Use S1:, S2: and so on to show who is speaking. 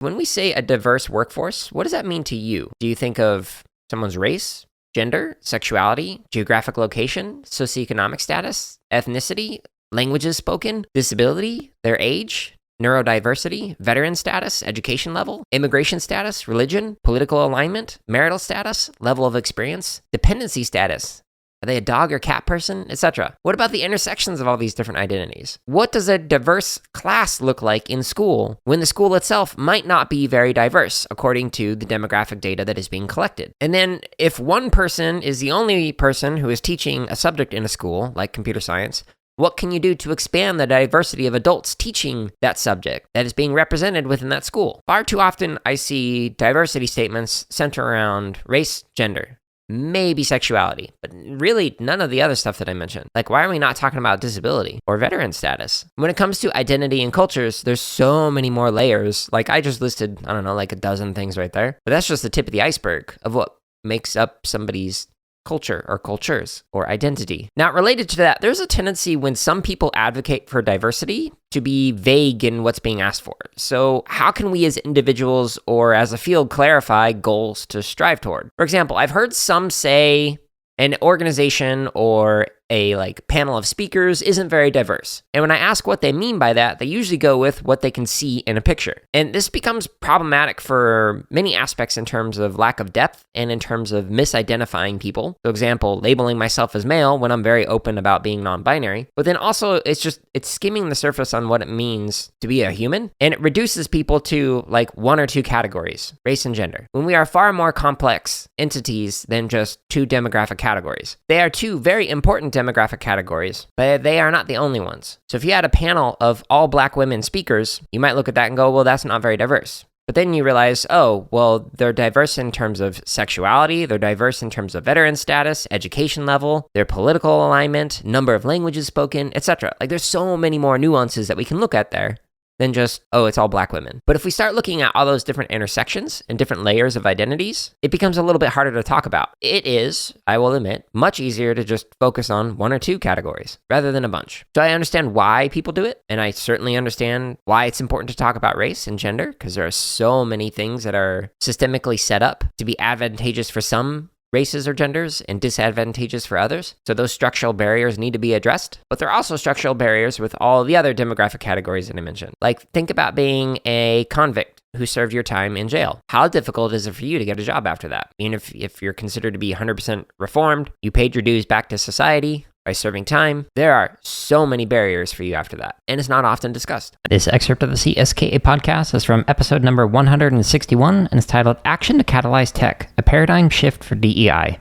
S1: When we say a diverse workforce, what does that mean to you? Do you think of someone's race, gender, sexuality, geographic location, socioeconomic status, ethnicity, languages spoken, disability, their age, neurodiversity, veteran status, education level, immigration status, religion, political alignment, marital status, level of experience, dependency status? Are they a dog or cat person, etc.? What about the intersections of all these different identities? What does a diverse class look like in school when the school itself might not be very diverse according to the demographic data that is being collected? And then if one person is the only person who is teaching a subject in a school, like computer science, what can you do to expand the diversity of adults teaching that subject that is being represented within that school? Far too often, I see diversity statements center around race, gender, maybe sexuality, but really none of the other stuff that I mentioned. Like, why are we not talking about disability or veteran status? When it comes to identity and cultures, there's so many more layers. Like, I just listed, I don't know, like a dozen things right there, but that's just the tip of the iceberg of what makes up somebody's culture or cultures or identity. Now, related to that, there's a tendency when some people advocate for diversity to be vague in what's being asked for. So how can we as individuals or as a field clarify goals to strive toward? For example, I've heard some say an organization or a panel of speakers isn't very diverse. And when I ask what they mean by that, they usually go with what they can see in a picture. And this becomes problematic for many aspects in terms of lack of depth and in terms of misidentifying people. For example, labeling myself as male when I'm very open about being non-binary. But then also it's skimming the surface on what it means to be a human. And it reduces people to one or two categories, race and gender, when we are far more complex entities than just two demographic categories. They are two very important demographic categories, but they are not the only ones. So if you had a panel of all Black women speakers, you might look at that and go, well, that's not very diverse. But then you realize, oh, well, they're diverse in terms of sexuality, they're diverse in terms of veteran status, education level, their political alignment, number of languages spoken, etc. There's so many more nuances that we can look at there than just, oh, it's all Black women. But if we start looking at all those different intersections and different layers of identities, it becomes a little bit harder to talk about. It is, I will admit, much easier to just focus on one or two categories rather than a bunch. So I understand why people do it, and I certainly understand why it's important to talk about race and gender, because there are so many things that are systemically set up to be advantageous for some races or genders and disadvantageous for others. So those structural barriers need to be addressed, but there are also structural barriers with all the other demographic categories that I mentioned. Think about being a convict who served your time in jail. How difficult is it for you to get a job after that? I mean, if you're considered to be 100% reformed, you paid your dues back to society by serving time, there are so many barriers for you after that, and it's not often discussed.
S2: This excerpt of the CSKA podcast is from episode number 161 and is titled Action to Catalyze Tech, a Paradigm Shift for DEI.